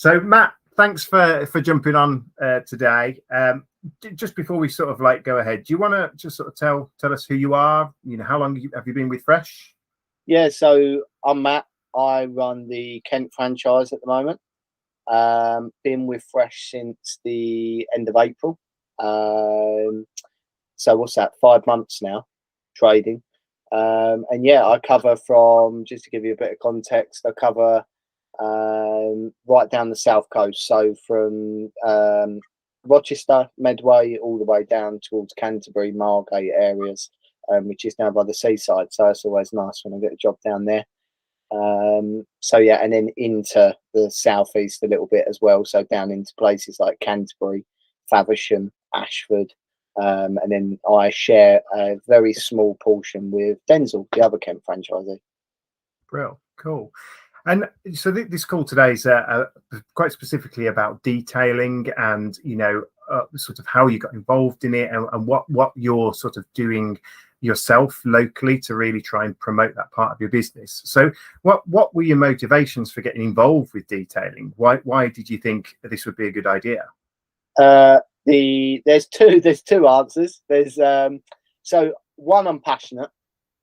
So Matt, thanks for jumping on today. Just before we sort of like go ahead, do you want to just sort of tell us who you are? You know, how long have you been with Fresh? Yeah, so I'm Matt. I run the Kent franchise at the moment. Been with Fresh since the end of April. So what's that? 5 months now, trading. And yeah, I cover from, just to give you a bit of context, I cover right down the south coast. So from Rochester, Medway, all the way down towards Canterbury, Margate areas, which is now by the seaside. So it's always nice when I get a job down there. So yeah, and then into the southeast a little bit as well. So down into places like Canterbury, Faversham, Ashford. And then I share a very small portion with Denzel, the other Kent franchisee. Real cool. And so this call today is quite specifically about detailing and, you know, sort of how you got involved in it and what you're sort of doing yourself locally to really try and promote that part of your business. So what were your motivations for getting involved with detailing? Why did you think this would be a good idea? There's two answers. There's so one, I'm passionate.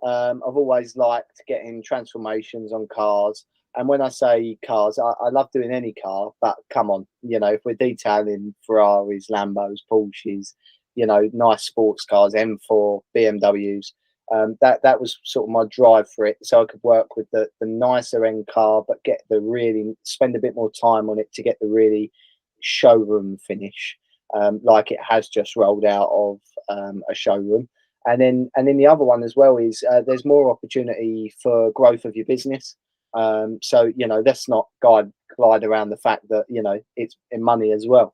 I've always liked getting transformations on cars. And when I say cars, I love doing any car, but come on, you know, if we're detailing Ferraris, Lambos, Porsches, you know, nice sports cars, M4, BMWs, that was sort of my drive for it. So I could work with the nicer end car, but spend a bit more time on it to get the really showroom finish, like it has just rolled out of a showroom. And then the other one as well is there's more opportunity for growth of your business. So, you know, let's not glide around the fact that, you know, it's in money as well,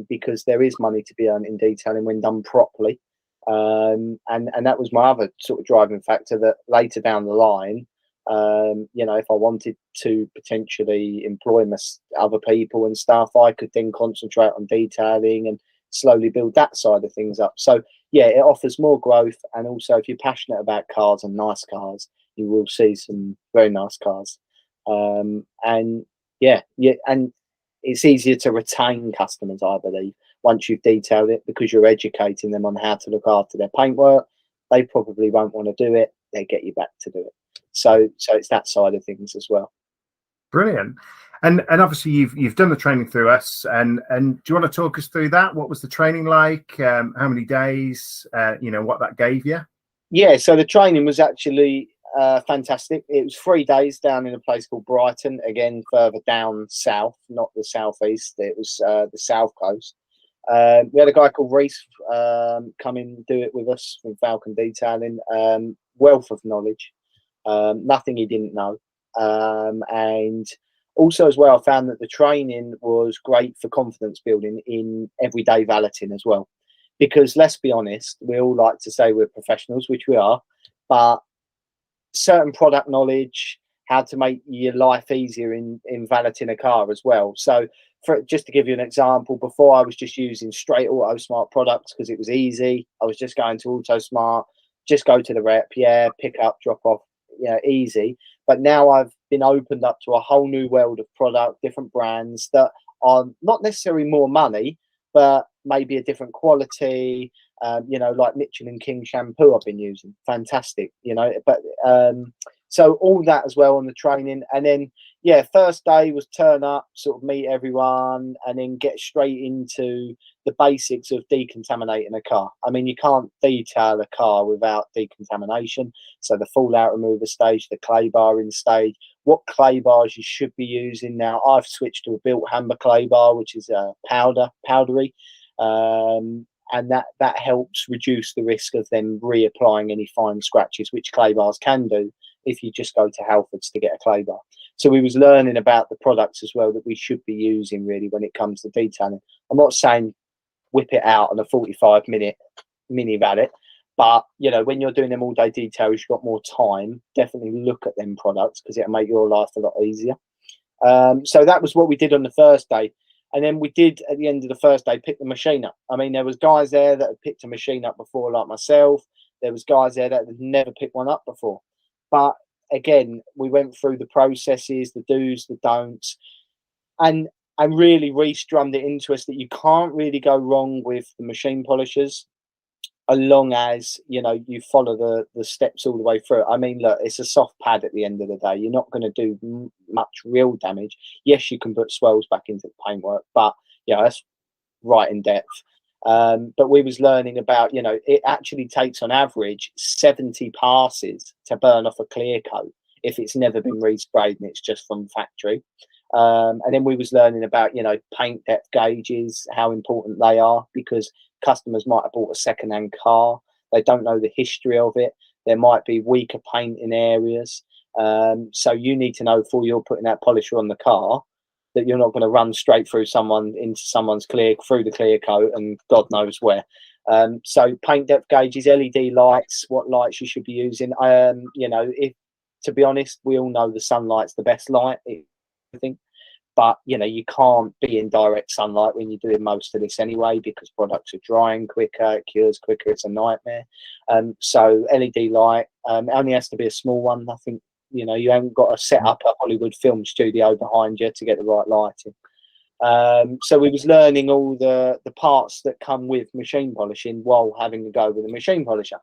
because there is money to be earned in detailing when done properly. And that was my other sort of driving factor, that later down the line, you know, if I wanted to potentially employ other people and stuff, I could then concentrate on detailing and slowly build that side of things up. So yeah, it offers more growth. And also, if you're passionate about cars and nice cars, you will see some very nice cars. And yeah, and it's easier to retain customers, I believe, once you've detailed it, because you're educating them on how to look after their paintwork. They probably won't want to do it. They get you back to do it. So it's that side of things as well. Brilliant. And obviously you've done the training through us, and do you want to talk us through that? What was the training like? How many days? You know, what that gave you? Yeah, so the training was actually fantastic. It was 3 days down in a place called Brighton, again further down south, not the southeast. It was the south coast. We had a guy called Reese come in and do it with us from Falcon Detailing. Wealth of knowledge, nothing he didn't know. And also as well, I found that the training was great for confidence building in everyday valeting as well. Because let's be honest, we all like to say we're professionals, which we are, but certain product knowledge, how to make your life easier in valeting a car as well. So just to give you an example, before I was just using straight AutoSmart products because it was easy. I was just going to AutoSmart, just go to the rep, yeah, pick up, drop off, yeah, easy. But now I've been opened up to a whole new world of product, different brands that are not necessarily more money, but maybe a different quality. You know, like Mitchell and King shampoo I've been using, fantastic. You know, but so all that as well on the training. And then yeah, first day was turn up, sort of meet everyone, and then get straight into the basics of decontaminating a car. I mean, you can't detail a car without decontamination. So the fallout remover stage, the clay barring stage, what clay bars you should be using. Now I've switched to a built Hamber clay bar, which is powdery, and that helps reduce the risk of them reapplying any fine scratches, which clay bars can do if you just go to Halfords to get a clay bar. So we was learning about the products as well that we should be using really when it comes to detailing. I'm not saying whip it out on a 45-minute mini valet, but you know, when you're doing them all day details, you've got more time. Definitely look at them products because it'll make your life a lot easier. So that was what we did on the first day. And then we did, at the end of the first day, pick the machine up. I mean, there was guys there that had picked a machine up before, like myself. There was guys there that had never picked one up before. But again, we went through the processes, the do's, the don'ts. and really Reece drummed it into us that you can't really go wrong with the machine polishers, as long as you follow the steps all the way through. I mean, look, it's a soft pad at the end of the day. You're not going to do much real damage. Yes, you can put swells back into the paintwork, but that's right in depth. But we was learning about, it actually takes on average 70 passes to burn off a clear coat if it's never been resprayed and it's just from factory. And then we was learning about, paint depth gauges, how important they are, because customers might have bought a second-hand car. They don't know the history of it. There might be weaker paint in areas. So you need to know before you're putting that polisher on the car that you're not going to run straight through into someone's through the clear coat and God knows where. So paint depth gauges, LED lights, what lights you should be using. To be honest, we all know the sunlight's the best light, I think. But, you can't be in direct sunlight when you're doing most of this anyway, because products are drying quicker, it cures quicker, it's a nightmare. So LED light, only has to be a small one. I think, you haven't got to set up a Hollywood film studio behind you to get the right lighting. So we was learning all the parts that come with machine polishing while having to go with a machine polisher.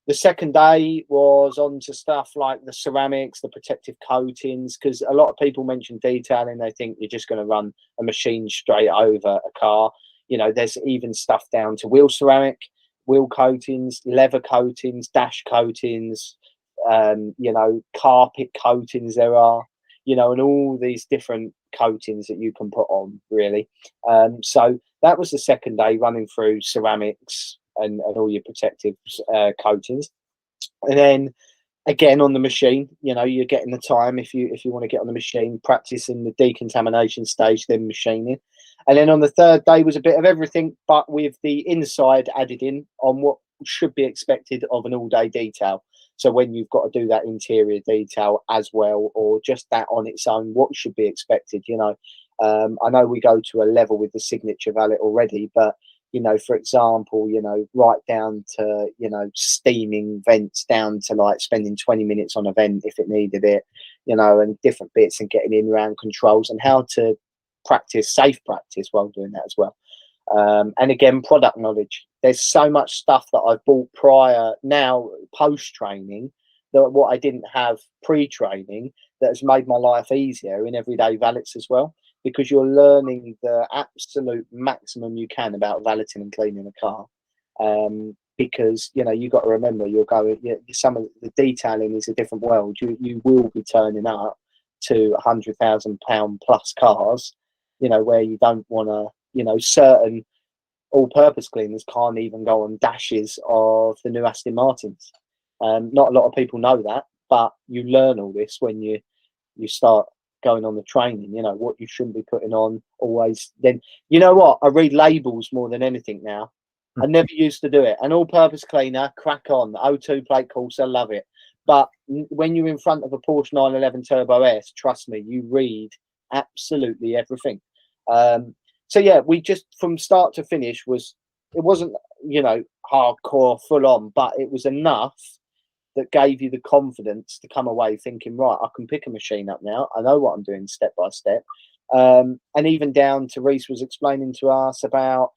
The second day was on to stuff like the ceramics, the protective coatings, because a lot of people mention detailing. They think you're just going to run a machine straight over a car. There's even stuff down to wheel ceramic, wheel coatings, leather coatings, dash coatings, carpet coatings there are, and all these different coatings that you can put on, really. So that was the second day, running through ceramics and all your protective coatings. And then again on the machine, you're getting the time if you want to get on the machine, practicing the decontamination stage, then machining. And then on the third day was a bit of everything, but with the inside added in on what should be expected of an all-day detail. So when you've got to do that interior detail as well, or just that on its own, what should be expected, I know we go to a level with the signature valet already, but for example, right down to, steaming vents, down to like spending 20 minutes on a vent if it needed it, and different bits, and getting in around controls and how to practice safe practice while doing that as well. And again, product knowledge. There's so much stuff that I've bought prior, now post-training, that what I didn't have pre-training, that has made my life easier in everyday valets as well, because you're learning the absolute maximum you can about valeting and cleaning a car. Because you've got to remember, some of the detailing is a different world. You will be turning up to £100,000 plus cars, where you don't want to, certain all-purpose cleaners can't even go on dashes of the new Aston Martins. Not a lot of people know that, but you learn all this when you start going on the training, what you shouldn't be putting on always. Then what, I read labels more than anything now. I never used to do it. An all-purpose cleaner, crack on. The O2 plate course, I love it. But when you're in front of a Porsche 911 Turbo S, trust me, you read absolutely everything. So yeah, we just, from start to finish, it wasn't hardcore full on, but it was enough that gave you the confidence to come away thinking, right, I can pick a machine up now. I know what I'm doing step by step. And even down to Reece was explaining to us about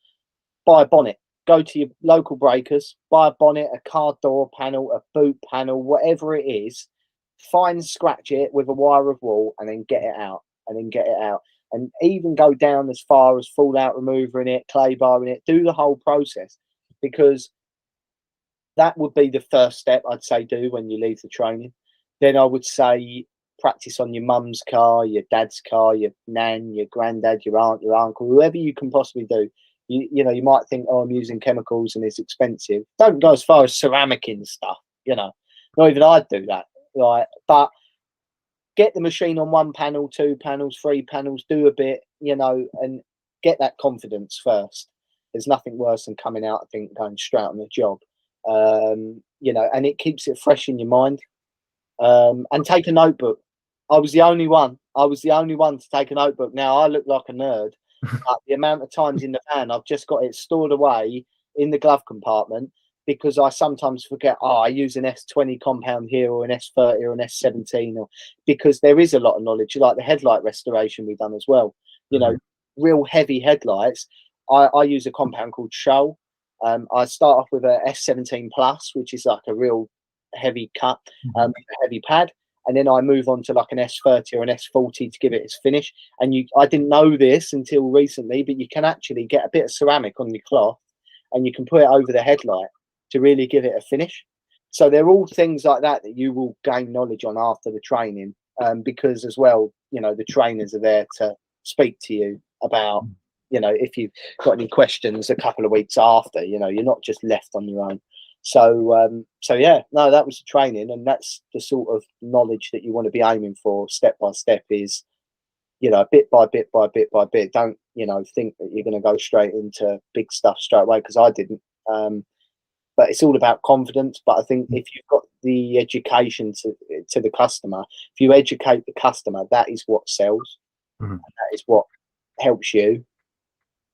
buy a bonnet. Go to your local breakers, buy a bonnet, a car door panel, a boot panel, whatever it is. Scratch it with a wire of wool and then get it out. And even go down as far as fallout remover in it, clay bar in it. Do the whole process, because that would be the first step I'd say do when you leave the training. Then I would say practice on your mum's car, your dad's car, your nan, your granddad, your aunt, your uncle, whoever you can possibly do. You might think, oh, I'm using chemicals and it's expensive. Don't go as far as ceramicing stuff, Not even I'd do that. But get the machine on 1 panel, 2 panels, 3 panels, do a bit, and get that confidence first. There's nothing worse than coming out, I think, going straight on the job. And it keeps it fresh in your mind. And take a notebook. I was the only one to take a notebook. Now, I look like a nerd, but the amount of times in the van I've just got it stored away in the glove compartment, because I sometimes forget, I use an S20 compound here or an S30 or an S17, or because there is a lot of knowledge, like the headlight restoration we've done as well. You know, real heavy headlights. I use a compound called Shoal. I start off with a S17 Plus, which is like a real heavy cut, a heavy pad. And then I move on to like an S30 or an S40 to give it its finish. And I didn't know this until recently, but you can actually get a bit of ceramic on your cloth and you can put it over the headlight to really give it a finish. So they're all things like that that you will gain knowledge on after the training, because as well, you know, the trainers are there to speak to you about, you know, if you've got any questions a couple of weeks after, you know, you're not just left on your own. So yeah, no, that was the training, and that's the sort of knowledge that you want to be aiming for step by step, is, you know, bit by bit by bit by bit. Don't, you know, think that you're going to go straight into big stuff straight away, because I didn't. But it's all about confidence. But I think if you've got the education to the customer, if you educate the customer, that is what sells. And that is what helps you.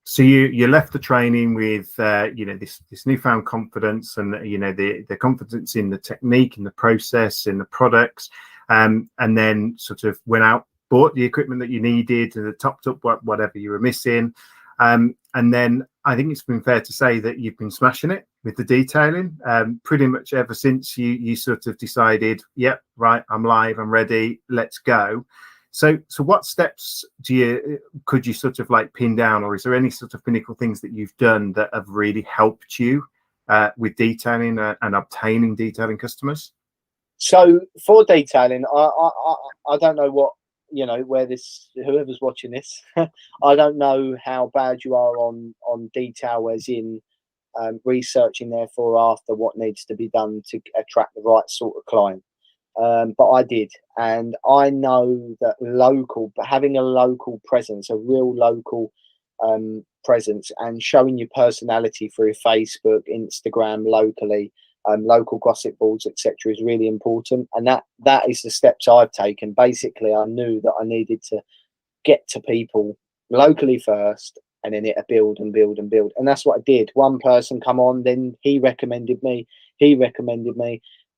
So you left the training with you know, this newfound confidence, and you know, the confidence in the technique, in the process, in the products, and then sort of went out, bought the equipment that you needed, and topped up whatever you were missing, and then I think it's been fair to say that you've been smashing it with the detailing pretty much ever since you sort of decided, yep, right, I'm live, I'm ready, let's go. So what steps could you sort of like pin down, or is there any sort of pinnacle things that you've done that have really helped you with detailing and obtaining detailing customers? So for detailing, I don't know what, you know, where this, whoever's watching this, I don't know how bad you are on detail, as in researching therefore after what needs to be done to attract the right sort of client. But I did, and I know that having a local presence, a real local presence, and showing your personality through Facebook, Instagram, locally, local gossip boards, etc., is really important. And that is the steps I've taken. Basically, I knew that I needed to get to people locally first, and then it build and build and build. And that's what I did. One person come on, then he recommended me.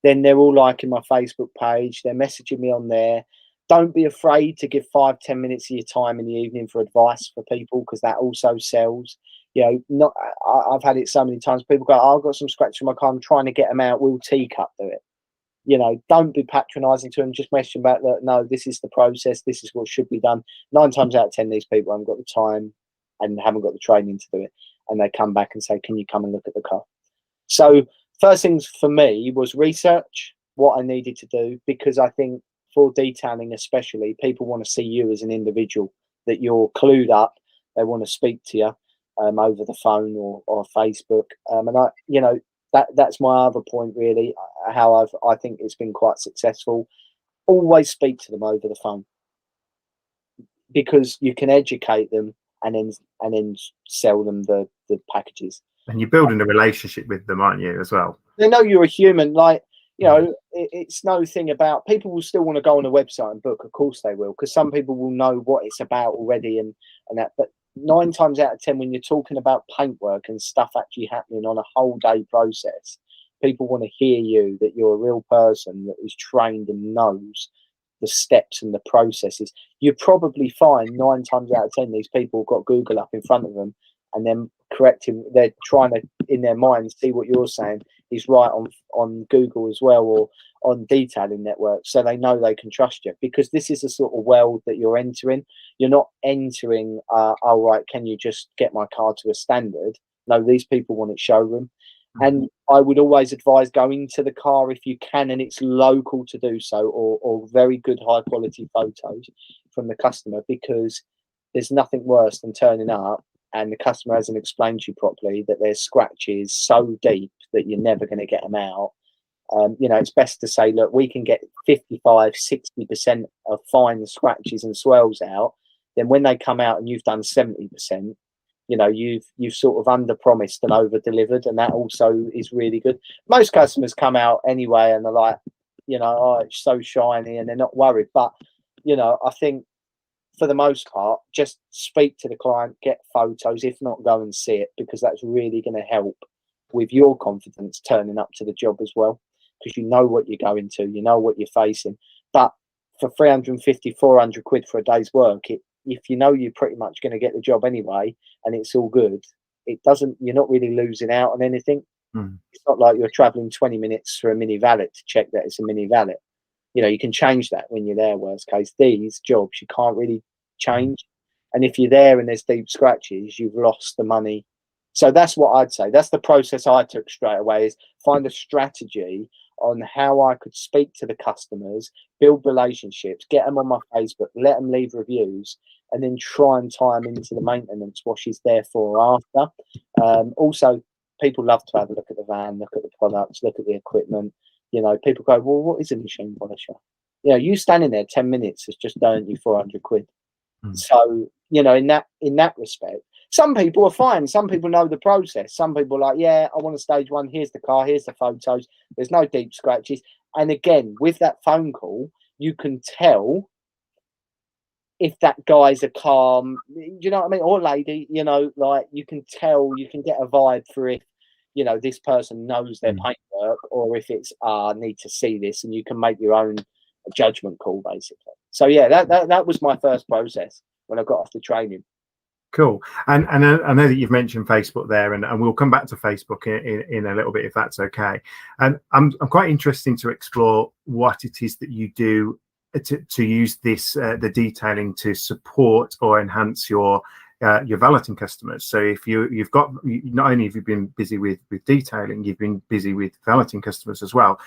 Then they're all liking my Facebook page. They're messaging me on there. Don't be afraid to give 5-10 minutes of your time in the evening for advice for people, because that also sells. You know, I've had it so many times. People go, oh, I've got some scratches in my car, I'm trying to get them out. Will Teacup do it? You know, don't be patronising to them. Just mention about that. No, this is the process. This is what should be done. 9 times out of 10, these people haven't got the time and haven't got the training to do it. And they come back and say, can you come and look at the car? So first things for me was research what I needed to do, because I think for detailing especially, people want to see you as an individual, that you're clued up. They want to speak to you over the phone or Facebook. And I, you know, that's my other point really, how I think it's been quite successful. Always speak to them over the phone, because you can educate them and then sell them the packages. And you're building a relationship with them, aren't you, as well? They know you're a human. Like, you know, it's no thing about, people will still want to go on a website and book. Of course they will, because some people will know what it's about already and that. But 9 times out of 10, when you're talking about paintwork and stuff actually happening on a whole day process, people want to hear you, that you're a real person that is trained and knows the steps and the processes. You probably find 9 times out of 10, these people have got Google up in front of them, and then correcting, they're trying to, in their mind, see what you're saying is right on Google as well, or on detailing networks, so they know they can trust you, because this is the sort of world that you're entering. You're not entering, oh right, can you just get my car to a standard? No, these people want it showroom. And I would always advise going to the car if you can, and it's local, to do so, or very good high quality photos from the customer, because there's nothing worse than turning up and the customer hasn't explained to you properly that there's scratches so deep that you're never going to get them out. You know, it's best to say, look, we can get 55-60% of fine scratches and swells out. Then when they come out and you've done 70%, you know, you've sort of under promised and over delivered, and that also is really good. Most customers come out anyway and they're like, you know, oh, it's so shiny, and they're not worried. But, you know, I think for the most part, just speak to the client, get photos. If not, go and see it, because that's really going to help with your confidence turning up to the job as well, because you know what you're going to, you know what you're facing. But for 350, 400 quid for a day's work, if you know you're pretty much going to get the job anyway and it's all good, it doesn't, you're not really losing out on anything. It's not like you're traveling 20 minutes for a mini valet to check that it's a mini valet. You know, you can change that when you're there, worst case. These jobs you can't really change. And if you're there and there's deep scratches, you've lost the money. So that's what I'd say. That's the process I took straight away, is find a strategy on how I could speak to the customers, build relationships, get them on my Facebook, let them leave reviews, and then try and tie them into the maintenance, what she's there for after. Also, people love to have a look at the van, look at the products, look at the equipment. You know, people go, well, what is a machine polisher? You know, you standing there 10 minutes has just earned you 400 quid. So, you know, in that respect, some people are fine. Some people know the process. Some people are like, yeah, I want a stage one. Here's the car. Here's the photos. There's no deep scratches. And again, with that phone call, you can tell if that guy's a calm, you know what I mean? Or lady, you know, like you can tell, you can get a vibe for if, you know, this person knows their paintwork, or if it's, I need to see this, and you can make your own judgment call, basically. So yeah, that was my first process when I got off the training. Cool. And I know that you've mentioned Facebook there, and we'll come back to Facebook in a little bit, if that's okay. And I'm quite interested to explore what it is that you do to use this the detailing to support or enhance your valeting customers. So if you've got, not only have you been busy with detailing, you've been busy with valeting customers as well.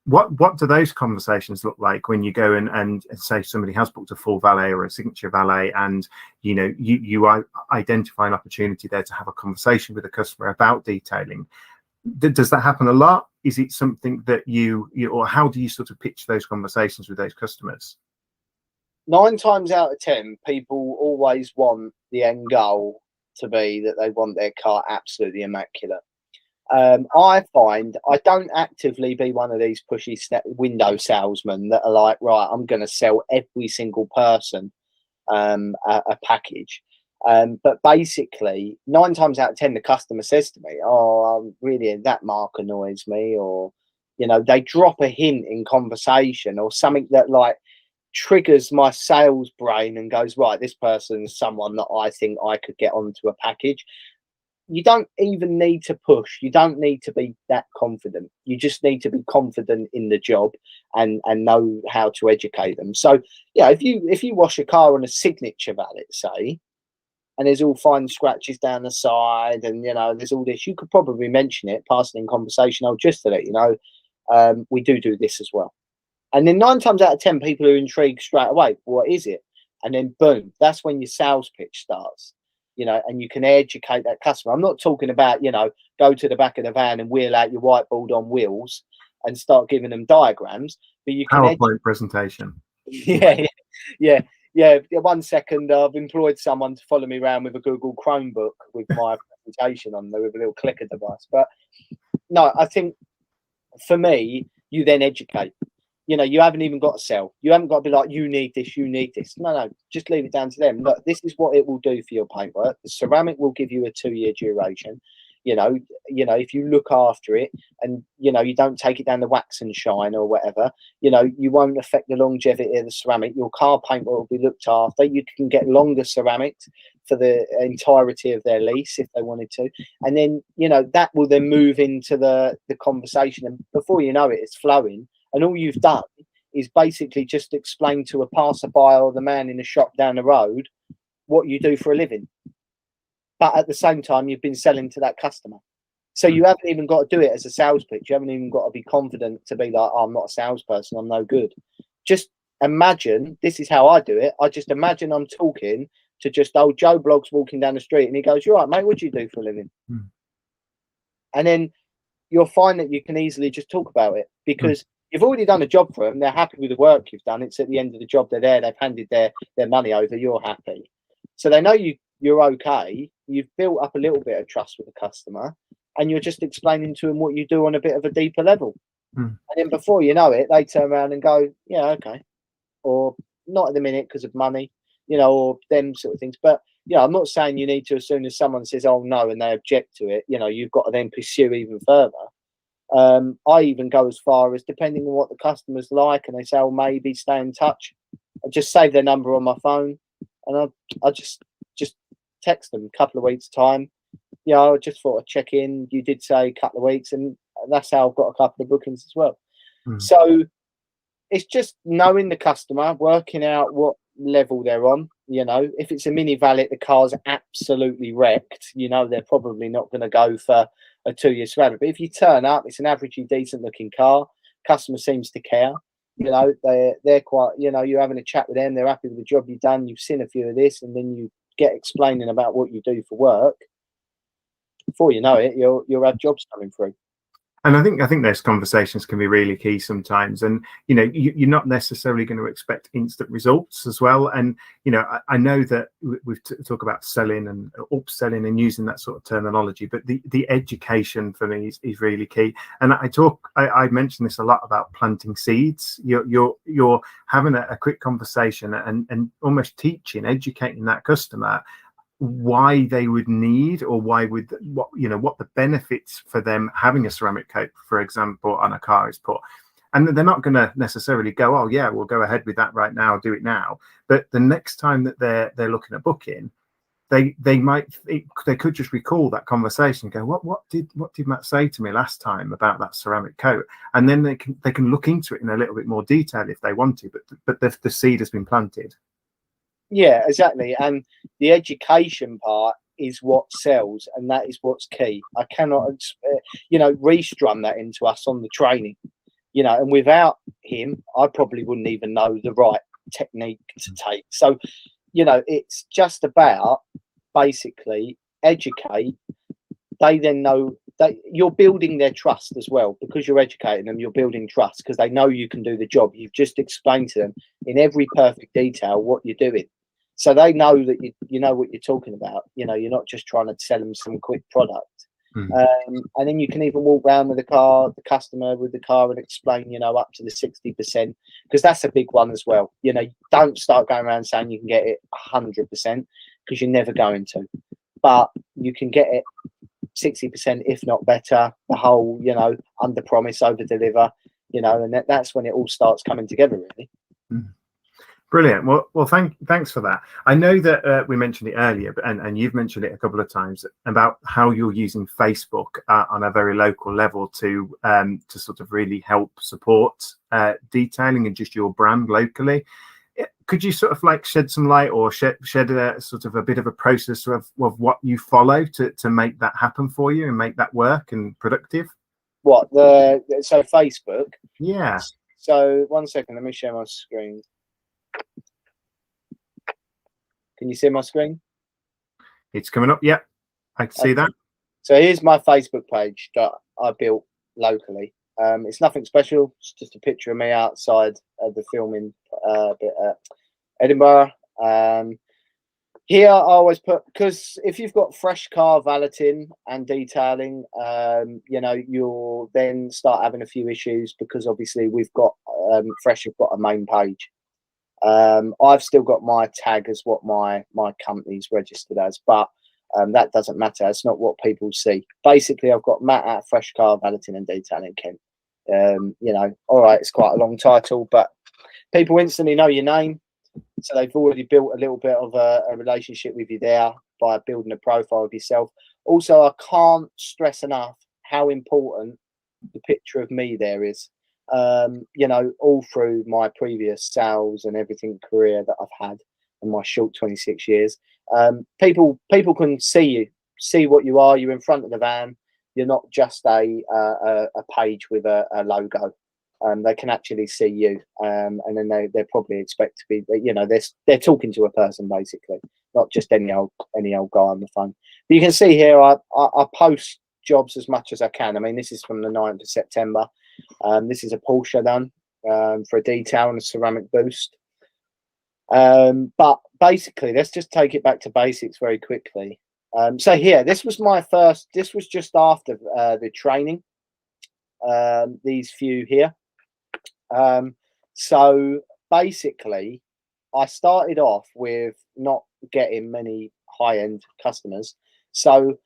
What do those conversations look like when you go and say somebody has booked a full valet or a signature valet, and you know you identify an opportunity there to have a conversation with a customer about detailing? Does that happen a lot? Is it something that you or how do you sort of pitch those conversations with those customers? 9 times out of 10, people always want the end goal to be that they want their car absolutely immaculate. I find I don't actively be one of these pushy window salesmen that are like, right, I'm going to sell every single person a package. But basically, 9 times out of 10, the customer says to me, oh, really, that mark annoys me. Or, you know, they drop a hint in conversation or something that like triggers my sales brain and goes, right, this person's someone that I think I could get onto a package. You don't even need to push. You don't need to be that confident. You just need to be confident in the job and know how to educate them. So yeah, if you wash a car on a signature valet, say, and there's all fine scratches down the side, and you know there's all this, you could probably mention it, passing in conversation. Oh, just to let you know, we do this as well. And then 9 times out of 10, people are intrigued straight away. What is it? And then boom, that's when your sales pitch starts. You know, and you can educate that customer. I'm not talking about, you know, go to the back of the van and wheel out your whiteboard on wheels and start giving them diagrams. But you can PowerPoint presentation. Yeah. 1 second, I've employed someone to follow me around with a Google Chromebook with my presentation on there with a little clicker device. But no, I think for me, you then educate. You know, you haven't even got to sell. You haven't got to be like, you need this, you need this. No, just leave it down to them. Look, this is what it will do for your paintwork. The ceramic will give you a 2-year duration. You know, if you look after it and, you know, you don't take it down the wax and shine or whatever, you know, you won't affect the longevity of the ceramic. Your car paintwork will be looked after. You can get longer ceramics for the entirety of their lease if they wanted to. And then, you know, that will then move into the conversation. And before you know it, it's flowing. And all you've done is basically just explain to a passerby or the man in the shop down the road what you do for a living. But at the same time, you've been selling to that customer. So you haven't even got to do it as a sales pitch. You haven't even got to be confident to be like, oh, I'm not a salesperson, I'm no good. Just imagine, this is how I do it. I just imagine I'm talking to just old Joe Bloggs walking down the street and he goes, you're right, mate, what do you do for a living? And then you'll find that you can easily just talk about it because you've already done a job for them. They're happy with the work you've done. It's at the end of the job. They're there. They've handed their money over. You're happy. So they know you're okay. You've built up a little bit of trust with the customer and you're just explaining to them what you do on a bit of a deeper level. And then before you know it, they turn around and go, yeah, okay. Or not at the minute because of money. or them sort of things. But yeah, I'm not saying you need to, as soon as someone says, oh no, and they object to it, you've got to then pursue even further. I even go as far as, depending on what the customer's like, and they say, oh, maybe stay in touch, I just save their number on my phone, and I just text them a couple of weeks' time. I just thought I'd check in. You did say a couple of weeks, and that's how I've got a couple of bookings as well. So it's just knowing the customer, working out what level they're on. If it's a mini valet, the car's absolutely wrecked, they're probably not going to go for a 2-year ceramic. But if you turn up, it's an averagely decent looking car, customer seems to care, they're quite, you're having a chat with them, they're happy with the job you've done, you've seen a few of this, and then you get explaining about what you do for work. Before you know it, you'll have jobs coming through. And I think those conversations can be really key sometimes. And you're not necessarily going to expect instant results as well. And I know that we've talked about selling and upselling and using that sort of terminology, but the education for me is really key. And I mention this a lot about planting seeds. You're having a quick conversation and almost educating that customer why they would need, or what the benefits for them having a ceramic coat, for example, on a car is put. And they're not going to necessarily go, oh yeah, we'll go ahead with that right now, do it now. But the next time that they're looking at booking, they could just recall that conversation and go, what did Matt say to me last time about that ceramic coat? And then they can look into it in a little bit more detail if they want to, but the seed has been planted. Yeah, exactly. And the education part is what sells, and that is what's key. I cannot, re-strum that into us on the training, and without him, I probably wouldn't even know the right technique to take. So, it's just about basically educate. They then know that you're building their trust as well, because you're educating them, you're building trust because they know you can do the job. You've just explained to them in every perfect detail what you're doing. So they know that you know what you're talking about. You're not just trying to sell them some quick product. And then you can even walk around with the customer with the car and explain, up to the 60%, because that's a big one as well. Don't start going around saying you can get it 100%, because you're never going to. But you can get it 60%, if not better. The whole, under promise, over deliver, and that's when it all starts coming together, really. Brilliant. Well, thanks for that. I know that we mentioned it earlier, and you've mentioned it a couple of times about how you're using Facebook on a very local level to sort of really help support detailing and just your brand locally. Could you sort of like shed some light, or shed a sort of a bit of a process of what you follow to make that happen for you and make that work and productive? So Facebook? Yeah. So 1 second, let me share my screen. Can you see my screen? It's coming up. Yeah, I can see that. So here's my Facebook page that I built locally. It's nothing special. It's just a picture of me outside of the filming bit at Edinburgh. Here I always put, because if you've got fresh car valeting and detailing, you'll then start having a few issues, because obviously we've got Fresh have got a main page. I've still got my tag as what my company's registered as, but that doesn't matter. It's not what people see. Basically, I've got Matt at Fresh Car Valeting and Detailing Kent. All right, it's quite a long title, but people instantly know your name, so they've already built a little bit of a relationship with you there by building a profile of yourself. Also, I can't stress enough how important the picture of me there is. All through my previous sales and everything career that I've had in my short 26 years, people can see what you are. You're in front of the van. You're not just a page with a logo. They can actually see you, and then they probably expect to be, they're talking to a person, basically, not just any old guy on the phone. But you can see here, I post jobs as much as I can. I mean, this is from the 9th of September. This is a Porsche done for a detail and a ceramic boost. But basically, let's just take it back to basics very quickly. So here, this was just after the training, these few here. So basically, I started off with not getting many high-end customers. So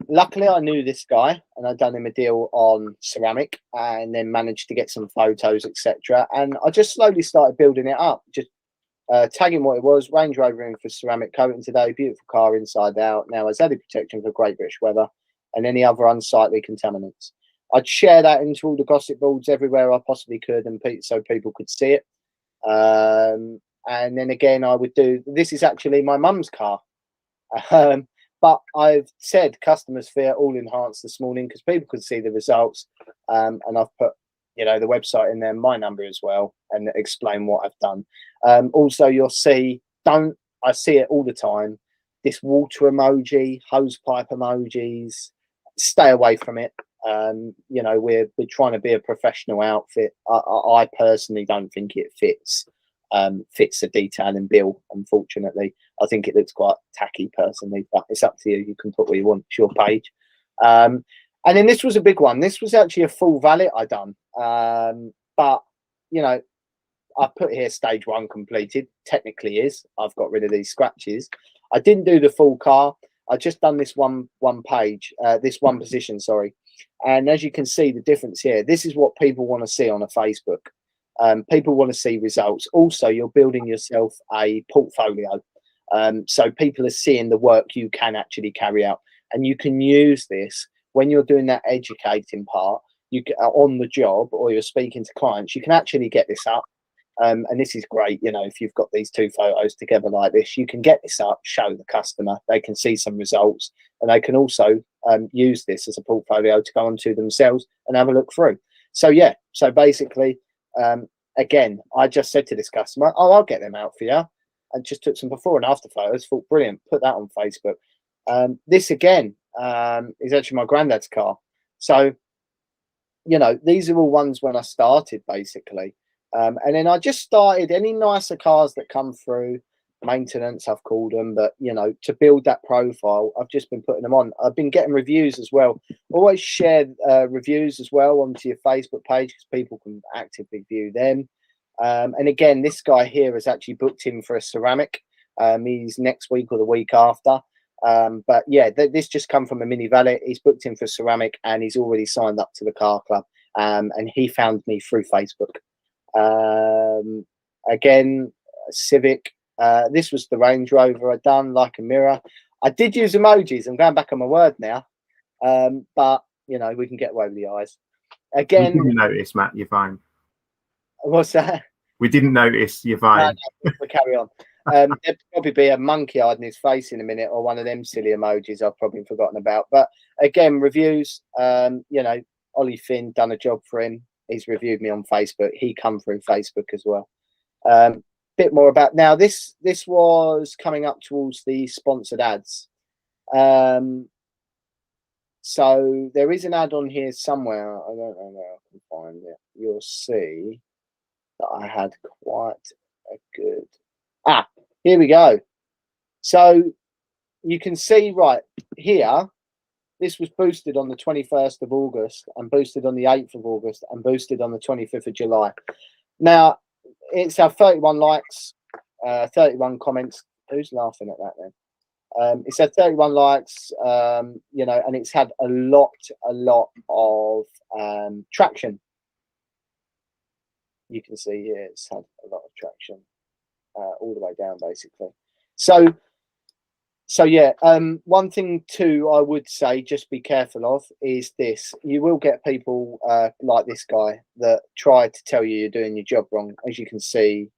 luckily I knew this guy and I'd done him a deal on ceramic and then managed to get some photos, etc. And I just slowly started building it up, just tagging what it was. Range Rover in for ceramic coating today, beautiful car inside out. Now has added protection for Great British weather and any other unsightly contaminants. I'd share that into all the gossip boards everywhere I possibly could, and so people could see it. And then again, I would do, this is actually my mum's car. But I've said customers fear all enhanced this morning because people could see the results. And I've put, the website in there, my number as well, and explain what I've done. Also, you'll see, I see it all the time, this water emoji, hose pipe emojis, stay away from it. We're trying to be a professional outfit. I personally don't think it fits the detailing bill, unfortunately. I think it looks quite tacky personally, but it's up to you. You can put what you want. It's your page. And then this was a big one. This was actually a full valet I done. But I put here stage 1 completed. Technically is. I've got rid of these scratches. I didn't do the full car. I just done this one page, this one position, sorry. And as you can see the difference here, this is what people want to see on a Facebook. People want to see results. Also, you're building yourself a portfolio. So people are seeing the work you can actually carry out. And you can use this when you're doing that educating part, you get on the job or you're speaking to clients, you can actually get this up. And this is great, if you've got these 2 photos together like this, you can get this up, show the customer, they can see some results, and they can also use this as a portfolio to go onto themselves and have a look through. So yeah, so basically, again, I just said to this customer, oh, I'll get them out for you, and just took some before and after photos, thought brilliant, put that on Facebook. This again is actually my granddad's car. So, these are all ones when I started basically. And then I just started any nicer cars that come through, maintenance I've called them, but to build that profile, I've just been putting them on. I've been getting reviews as well. Always share reviews as well onto your Facebook page because people can actively view them. And again, this guy here has actually booked in for a ceramic. He's next week or the week after. But yeah, this just come from a mini valet. He's booked in for ceramic and he's already signed up to the car club. And he found me through Facebook. Again, Civic. This was the Range Rover I done, like a mirror. I did use emojis. I'm going back on my word now. But we can get away with the eyes. Again, we didn't notice, Matt. You're fine. What's that? We didn't notice. You're fine. No, we'll carry on. There'll probably be a monkey hiding his face in a minute, or one of them silly emojis I've probably forgotten about. But again, reviews. Ollie Finn done a job for him. He's reviewed me on Facebook. He come through Facebook as well. Bit more about now. This was coming up towards the sponsored ads. So there is an ad on here somewhere. I don't know where I can find it. You'll see that I had quite a good. Here we go. So you can see right here. This was boosted on the 21st of August and boosted on the 8th of August and boosted on the 25th of July. Now, it's had 31 likes, 31 comments. Who's laughing at that then? It's had 31 likes, and it's had a lot of traction. You can see here it's had a lot of traction all the way down, basically. So yeah, one thing too I would say just be careful of is this. You will get people like this guy that try to tell you you're doing your job wrong. As you can see,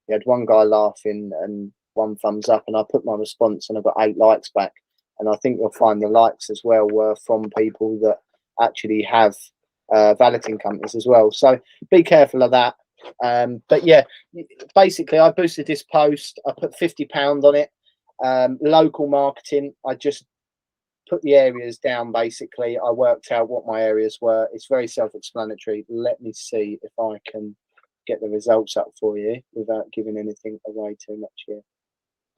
you had one guy laughing and 1 thumbs up, and I put my response and I got 8 likes back. And I think you'll find the likes as well were from people that actually have valeting companies as well. So be careful of that. But yeah, basically I boosted this post. I put £50 on it. Local marketing, I just put the areas down. Basically, I worked out what my areas were. It's very self-explanatory. Let me see if I can get the results up for you without giving anything away too much here.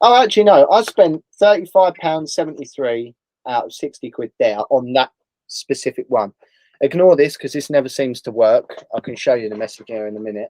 Oh, actually, no, I spent £35.73 out of 60 quid there on that specific one. Ignore this because this never seems to work. I can show you the message here in a minute.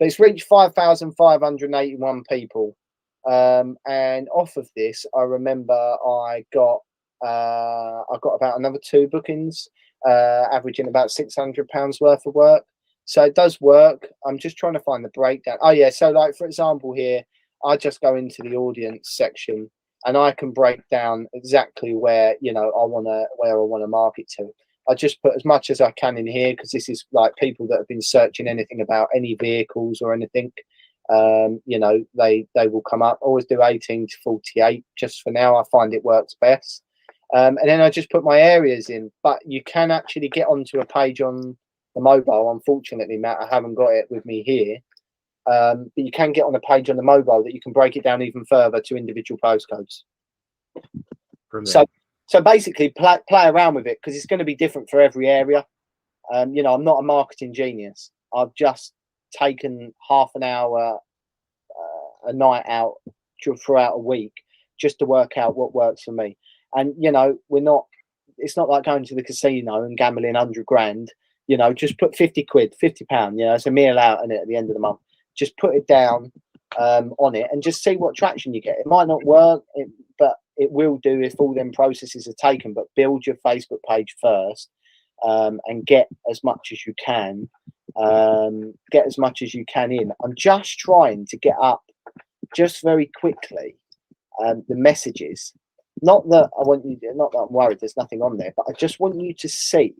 but it's reached 5,581 people. And off of this, I remember I got about another 2 bookings, averaging about £600 worth of work. So it does work. I'm just trying to find the breakdown. Oh yeah, so like for example here, I just go into the audience section and I can break down exactly where I want to market to. I just put as much as I can in here because this is like people that have been searching anything about any vehicles or anything. They will come up. Always do 18 to 48 just for now. I find it works best. And then I just put my areas in, but you can actually get onto a page on the mobile. Unfortunately, Matt, I haven't got it with me here. But you can get on a page on the mobile that you can break it down even further to individual postcodes. Brilliant. So basically play around with it because it's going to be different for every area. I'm not a marketing genius. I've just taken half an hour a night out throughout a week just to work out what works for me. And it's not like going to the casino and gambling 100 grand. Just put 50 quid, £50, it's a meal out in it at the end of the month. Just put it down on it and just see what traction you get. It might not work, but it will do if all them processes are taken. But build your Facebook page first and get as much as you can. Get as much as you can in. I'm just trying to get up just very quickly the messages. Not that I'm worried there's nothing on there, but I just want you to see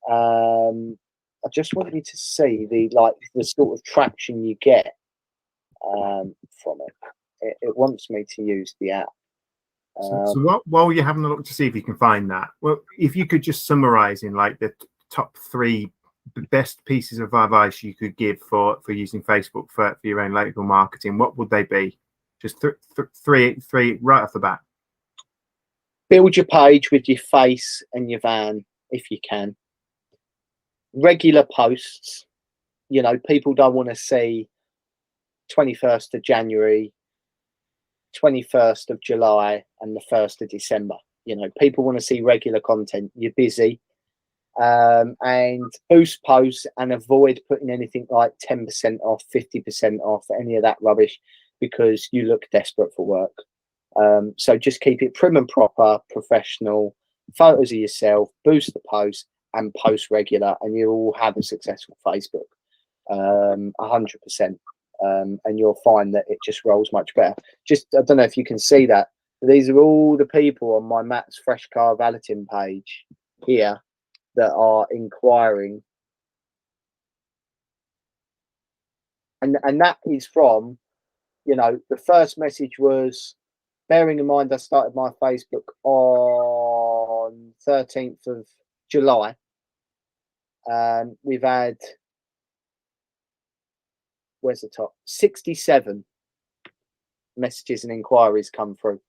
the sort of traction you get from it. It wants me to use the app. So while you're having a look to see if you can find that, well, if you could just summarize in like the top 3 best pieces of advice you could give for using Facebook for your own local marketing, what would they be? Just three right off the bat. Build your page with your face and your van if you can. Regular posts. People don't want to see 21st of January, 21st of July and the 1st of December. People want to see regular content. You're busy. And boost posts and avoid putting anything like 10% off, 50% off, any of that rubbish, because you look desperate for work. So just keep it prim and proper, professional, photos of yourself, boost the post and post regular, and you'll have a successful Facebook, 100%. And you'll find that it just rolls much better. I don't know if you can see that. These are all the people on my Matt's Fresh Car Valeting page here that are inquiring. And that is from, the first message was, bearing in mind I started my Facebook on 13th of July. We've had, where's the top? 67 messages and inquiries come through.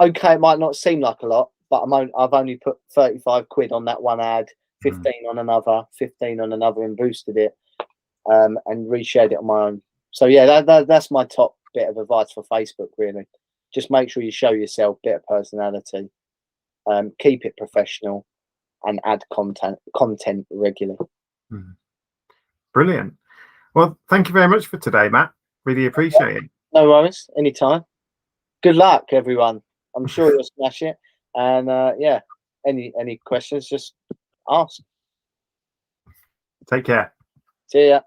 Okay, it might not seem like a lot, but I've only put 35 quid on that one ad, 15 on another, 15 on another, and boosted it and reshared it on my own. So yeah, that's my top bit of advice for Facebook, really. Just make sure you show yourself, bit of personality, keep it professional, and add content regularly. Brilliant. Well, thank you very much for today, Matt. Really appreciate it. No worries. Anytime. Good luck, everyone. I'm sure you'll smash it. And any questions, just ask. Take care. See ya.